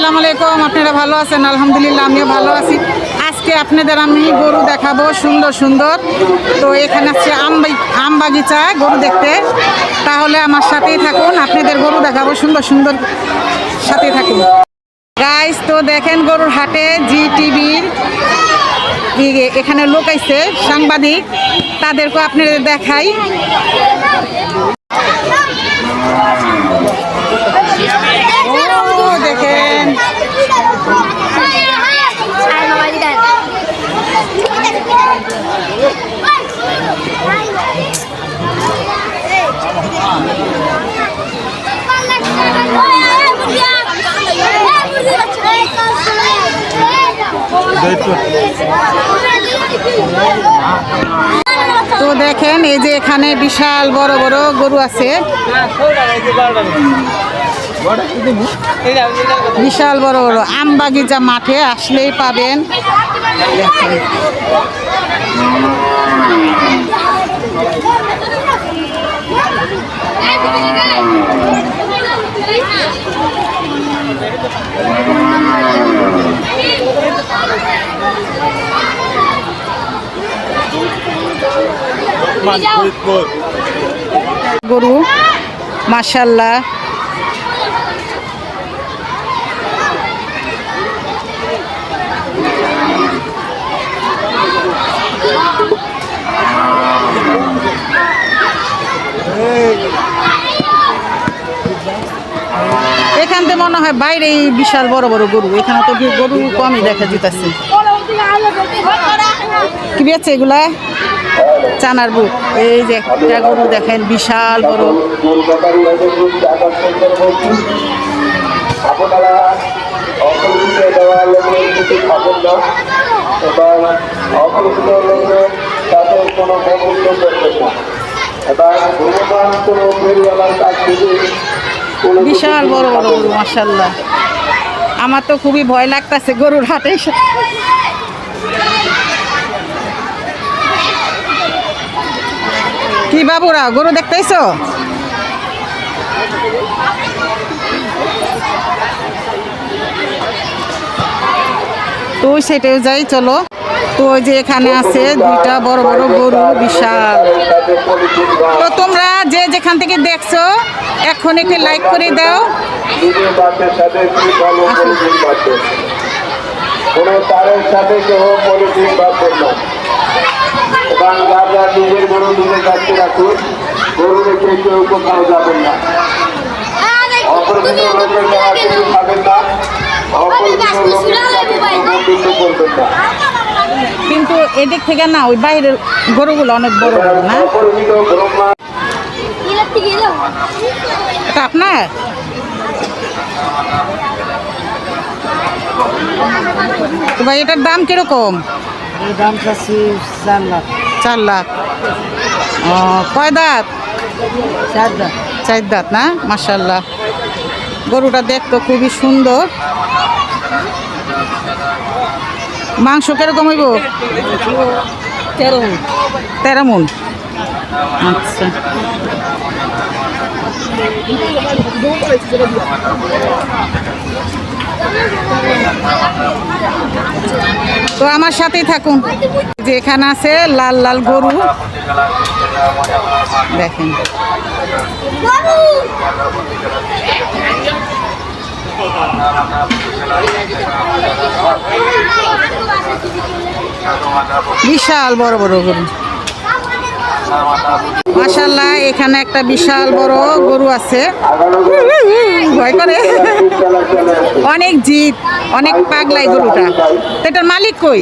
আসসালামু আলাইকুম। আপনারা ভালো আছেন? আলহামদুলিল্লাহ আমিও ভালো আছি। আজকে আপনাদের আমি গরু দেখাবো সুন্দর সুন্দর। তো এখানে আছে আম বাগিচায় গরু দেখতে, তাহলে আমার সাথেই থাকুন, আপনাদের গরু দেখাবো সুন্দর সুন্দর, সাথেই থাকুন গাইস। তো দেখেন গরুর হাটে জি টিভির এখানে লোক আইছে, সাংবাদিক, তাদেরকে আপনাদের দেখাই। দেখেন তো দেখেন এই যে এখানে বিশাল বড় বড় গরু আছে, বিশাল বড় বড়। আম বাগিচা মাঠে আসলেই পাবেন। দেখেন গরু মাশাআল্লাহ। এখান থেকে মনে হয় বাইরে বিশাল বড় বড় গরু, এখানে তো গরু কমই দেখা যেতেছে। কি বেছে এগুলা? চানার বুক। এই যে একটা গরু দেখেন বিশাল বড়। বিশাল বড় বড় গরু মাশাআল্লাহ। আমার তো খুবই ভয় লাগতেছে গরুর হাটে। কি বাবুরা গরু দেখতেছো? তো সেটাও যাই, চলো। তো ওই যে এখানে আছে দুইটা বড় বড় গরু বিশাল। তো তোমরা যে যেখান থেকে দেখছো এখন একটু লাইক করে দাও। নিজের গরু নিজের কাছে রাখুন, গরু রেখে কেউ কোথাও যাবেন না, অপরিচিত লোকের দ্বারা কিছু খাবেন না, অপরিচিত লোকের সাথে বন্ধুত্ব করবেন না। কিন্তু এদিক থেকে না ওই বাইরের গরুগুলো অনেক বড় বড় না? এটা আপনার? তো ভাই এটার দাম কিরকম? দাম চাচ্ছি 4 লাখ। 4 লাখ। ও কয় দাঁত? 4 দাঁত। 4 দাঁত না? মাশাআল্লাহ। গরুটা দেখতো খুবই সুন্দর। মাংস কিরকম হইব? 13 মণ। 13 মণ। আচ্ছা। তো আমার সাথেই থাকুন। যে এখানে আছে লাল লাল গরু দেখেন। বিশাল বড় বড় গরু মাশাআল্লাহ। এখানে একটা বিশাল বড় গরু আছে, ভয় করে, অনেক জিদ, অনেক পাগলাই গরুটা। এটার মালিক কই?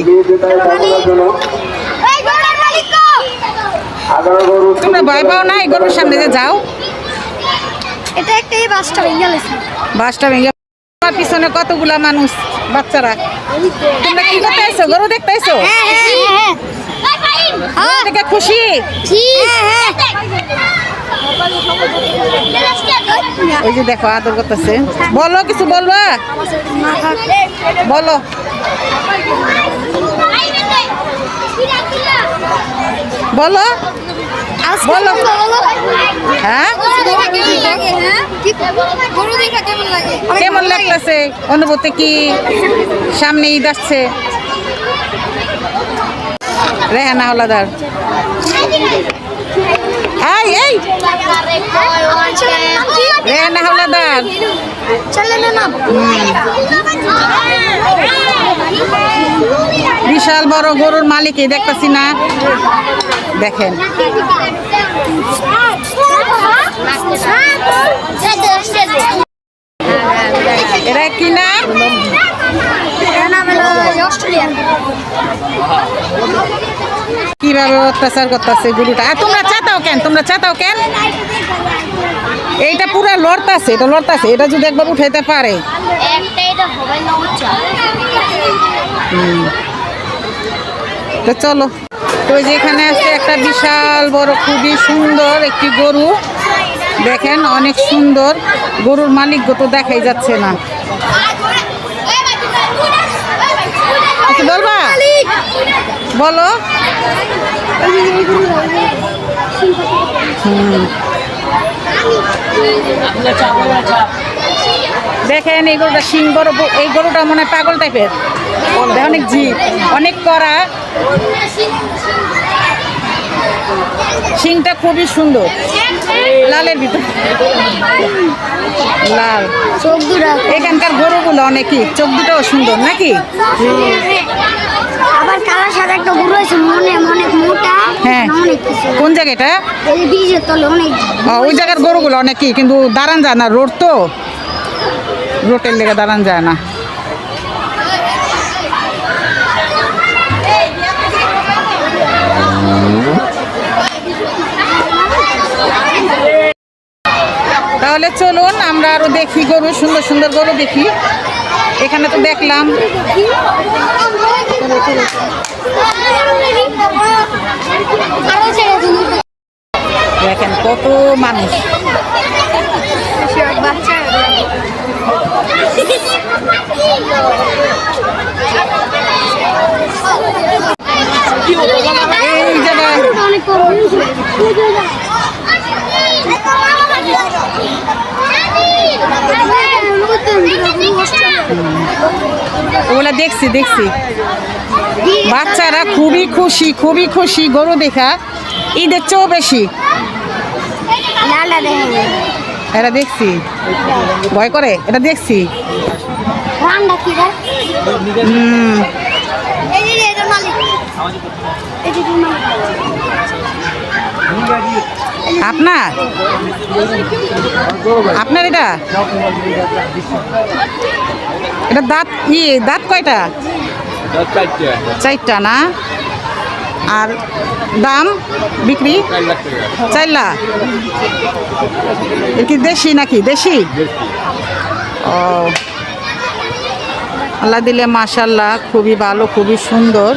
তোমরা ভয় পাও না? এই গরুর সামনে যে যাও, এটা একটা এই বাসটা ভেঙে গেছে। বাসটা ভেঙে। পিছনে কতগুলা মানুষ, বাচ্চারা। তোমরা কি করতে আইছো? গরু দেখতে আইছো? দেখে খুশি? ওই যে দেখো আদর করতেছে। বলো, কিছু বলবা? বলো। বলো বলো। হ্যাঁ গরু দেখা কেমন লাগে? কেমন লাগতেছে অনুভূতি কি? সামনে ঈদ আসছে। রেহানা হলাদার, এই রেহানা হলাদার, চলে না বিশাল বড় গরুর মালিকই দেখতেছি না, দেখেন। এরা কি না? কিভাবে অত্যাচার করতেছে গরুটা? আর তোমরা চাতাও কেন? এইটা পুরা লড়তাছে, এটা যদি একবার উঠাইতে পারে। তো চলো, তো ওই যে এখানে আছে একটা বিশাল বড় খুবই সুন্দর একটি গরু, দেখেন অনেক সুন্দর। গরুর মালিক তো দেখাই যাচ্ছে না। কিছু বলবা? বলো। দেখেন এই গরুটা শিং বড়, এই গরুটা মনে হয় পাগল টাইপের, অনেক জিভ, অনেক কড়া, শিংটা খুবই সুন্দর, লালের ভিতর লাল। এখানকার গরুগুলো অনেকই চোখ দুটাও সুন্দর নাকি? আবার কালার সাথে একটা গরু আছে অনেক মোটা। হ্যাঁ, কোন জায়গাটা? এই ব্রিজের তলে অনেক। ওই জায়গার গরুগুলো অনেকই, কিন্তু দাঁড়ান যায় না, রোড তো, রোডের লেগে দাঁড়ান যায় না। তাহলে চলুন আমরা আরো দেখি গরু, সুন্দর সুন্দর গরু দেখি। এখানে তো দেখলাম, দেখেন কত মানুষ। এই জায়গায় ওগুলা দেখছি, বাচ্চারা খুবই খুশি গরু দেখা, ঈদের চেয়েও বেশি। এটা দেখছি, ভয় করে, এটা দেখছি। আপনার এটা দাঁত কয়টা? চারটা না? আর দাম বিক্রি 4 লাখ। কি দেশি নাকি? দেশি। ও আল্লাহ দিলে মাশাআল্লাহ, খুবই ভালো, খুবই সুন্দর।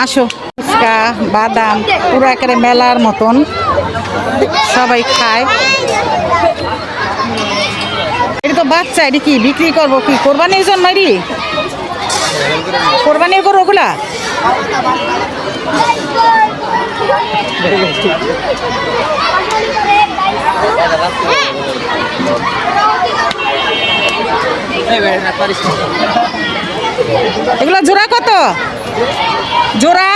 আসো, ফুচকা, বাদাম, পুরো একেবারে মেলার মতন সবাই খায়। এটা তো বাচ্চা, এটা কি বিক্রি করবো? কি কোরবানির জন্য? কোরবানির গরু ওগুলা? এগুলো জোড়া কত? জোড়া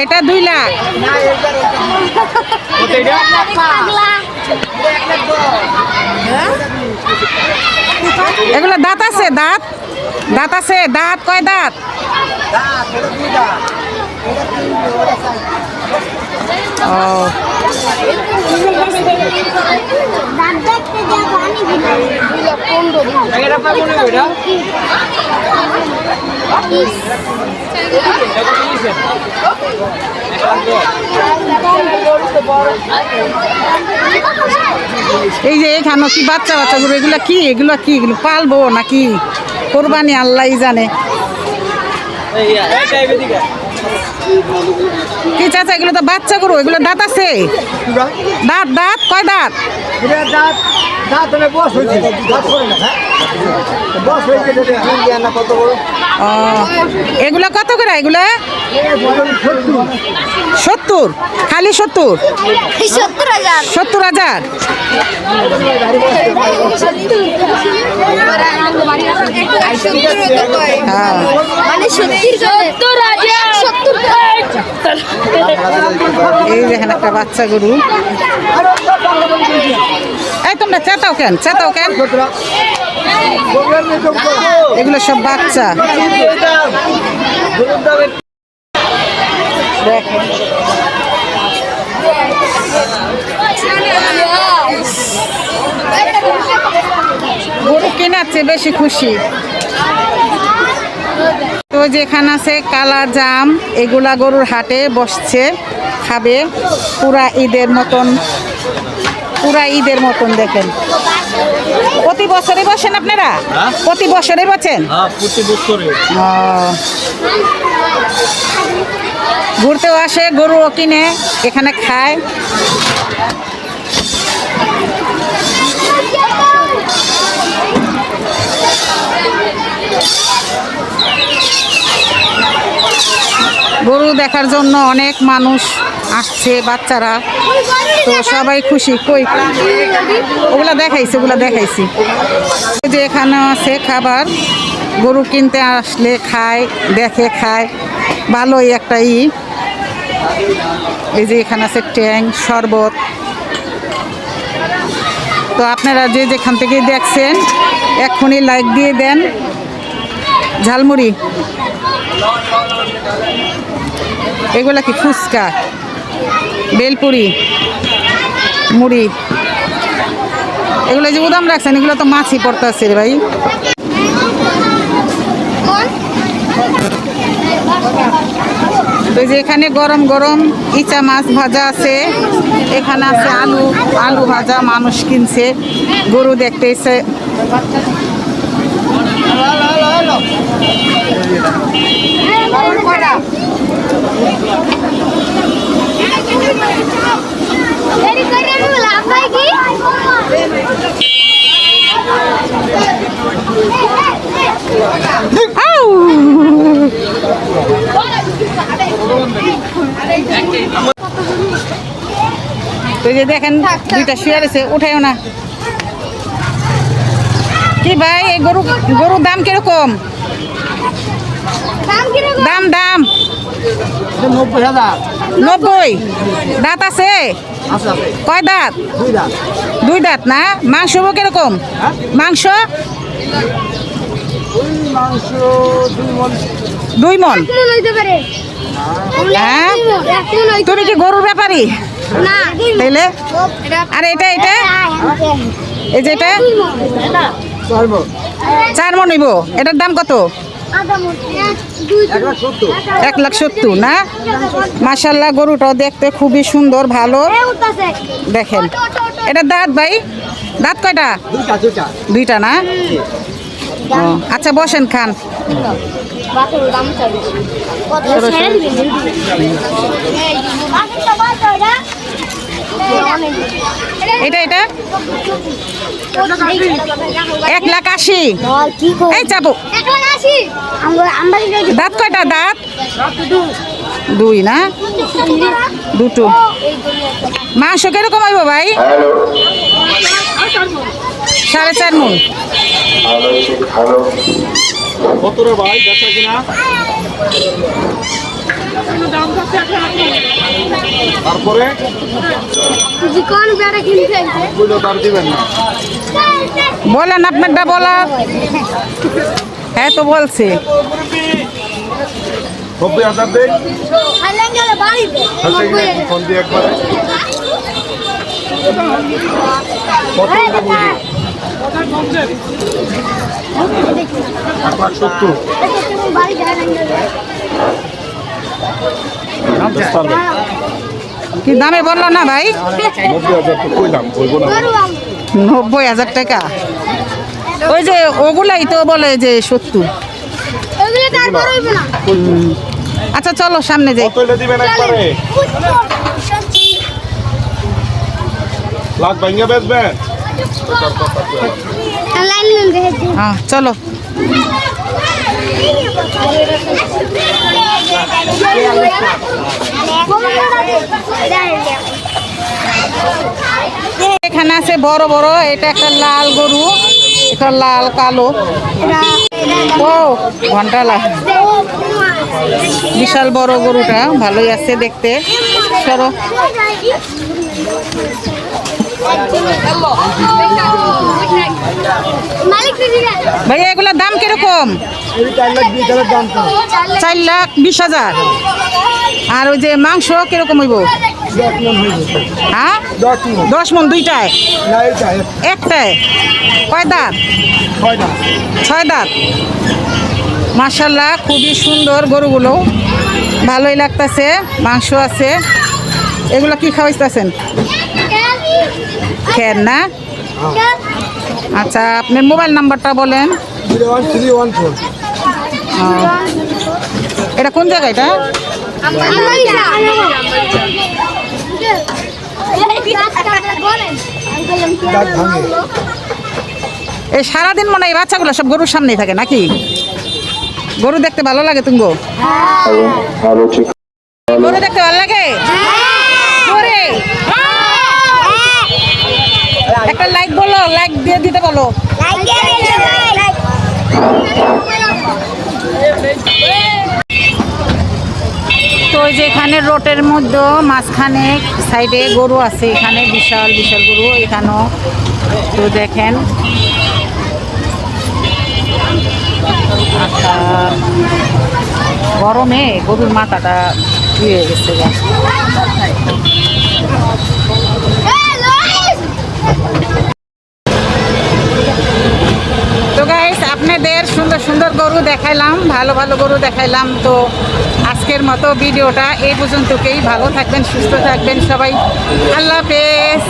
এটা 2 লাখ। এগুলো দাঁত আছে? দাঁত আছে? দাঁত কয় দাঁত? ও এই যে এখানে কি বাচ্চা গরু, এগুলো কি? এগুলো পালবো নাকি কোরবানি? আল্লাহই জানে। কি চাচা এগুলো তো বাচ্চা গরু, এগুলো দাঁত আছে? দাঁত দাঁত কয় দাঁত? ও, এগুলো কত করে? এগুলো 70, খালি 70? 70,000 70,000? হ্যাঁ। মানে 70,000 এই দেখেন একটা বাচ্চা গরু। এই তোমরা চেতাও কেন, চেতাও কেন? এগুলো সব বাচ্চা। দেখেন গরু কেনার চেয়ে বেশি খুশি। তো যেখানে আছে কালা জাম, এগুলা গরুর হাটে বসছে, খাবে পুরা ঈদের মতন, পুরা ঈদের মতন। দেখেন প্রতি বছরে বসেন আপনারা? প্রতি বছরে বসেন? প্রতি বছরে ঘুরতেও আসে, গরুও কিনে এখানে খায়। গরু দেখার জন্য অনেক মানুষ আসছে, বাচ্চারা তো সবাই খুশি। কই ওগুলা দেখাইছি, ওগুলা দেখাইছি। এই যে এখানে আছে খাবার, গরু কিনতে আসলে খায়, দেখে খায়, ভালোই একটা এই যে এখানে আছে ট্যাং, শরবত। তো আপনারা যে যেখান থেকে দেখছেন এক্ষুনি লাইক দিয়ে দেন। ঝালমুড়ি, এগুলা কি ফুচকা, বেলপুরি, মুড়ি, এগুলো যে উদাম রাখছেন, এগুলো তো মাছই পড়তেছে রে ভাই। তো যে এখানে গরম গরম ইচা মাছ ভাজা আছে, এখানে আছে আলু ভাজা, মানুষ কিনছে, গরু দেখতে এসে। তো যে দেখেন দুইটা শুয়ে রয়েছে, উঠাইও না। কি ভাই এই গরুর দাম কিরকম? দাম দাম 90। দাঁত আছে? কয় দাঁত? 2 দাঁত না? মাংস কিরকম? মাংস 2 মন। হ্যাঁ, তুমি কি গরুর ব্যাপারী? তাইলে আর এটা এই যে এটা 4 মন হইব। এটার দাম কত? 1,70,000 না? মাশাল্লাহ, গরুটাও দেখতে খুবই সুন্দর, ভালো। দেখেন এটা দাঁত ভাই, দাঁত কয়টা? 2টা না? ও, আচ্ছা বসেন, খান। এটা 1,80,000। এই চাপো। দাঁত কয়টা? দাঁত 2 না? 2টো। মাংস কিরকম হইব ভাই? 4.5 মন। কত রে ভাই, বেচা কিনা? তারপরে তার দিবেন না? বলেন আপনারটা বলার। হ্যাঁ তো বলছে 90,000 দেই। ফোন দিয়ে একবারে কত টাকা বলবি? 1,70,000। কি দামে বললো না ভাই? 90,000 তো কইলাম, বলবো না। 90,000 টাকা। ওই যে ওগুলাই তো বলে যে 70। আচ্ছা চলো সামনে যাই। কত হইলে দিবেন একবারে? লাখ ভাঙ্গা বেচবেন? লাইন দেখে হ্যাঁ চলো। এখানে আছে বড় বড়, এটা একটা লাল গরু, এটা লাল কালো। ও ঘন্টালা, বিশাল বড় গরুটা, ভালোই আছে দেখতে। সরো। ভাইয়া এগুলোর দাম কিরকম? 4,20,000। আর ওই যে মাংস কিরকম হইব? হ্যাঁ 10 মন দুইটায়? একটায়? কয় দাঁত? 6 দাঁত। মাশাআল্লাহ খুবই সুন্দর গরুগুলো, ভালোই লাগতেছে, মাংস আছে। এগুলো কি খাওয়াইতেছেন? খের না? আচ্ছা আপনার মোবাইল নাম্বারটা বলেন। 01314। এটা কোন জায়গা? এটা এই সারাদিন মনে হয় এই বাচ্চাগুলো সব গরুর সামনেই থাকে নাকি? গরু দেখতে ভালো লাগে তুমি? গরু দেখতে ভালো লাগে? জোরে একটা লাইক বলো, লাইক দিয়ে দিতে বলো। তো ওই যে এখানে রোডের মধ্যে মাঝখানে সাইডে গরু আছে, এখানে বিশাল বিশাল গরু এখানেও। তো দেখেন আচ্ছা, গরমে গরুর মাথাটা ধুয়ে গেছে। তো গাইস আপনাদের সুন্দর সুন্দর গরু দেখাইলাম, ভালো ভালো গরু দেখাইলাম। তো আজকের মতো ভিডিওটা এই পর্যন্তই। ভালো থাকবেন, সুস্থ থাকবেন সবাই। আল্লাহ হাফেজ।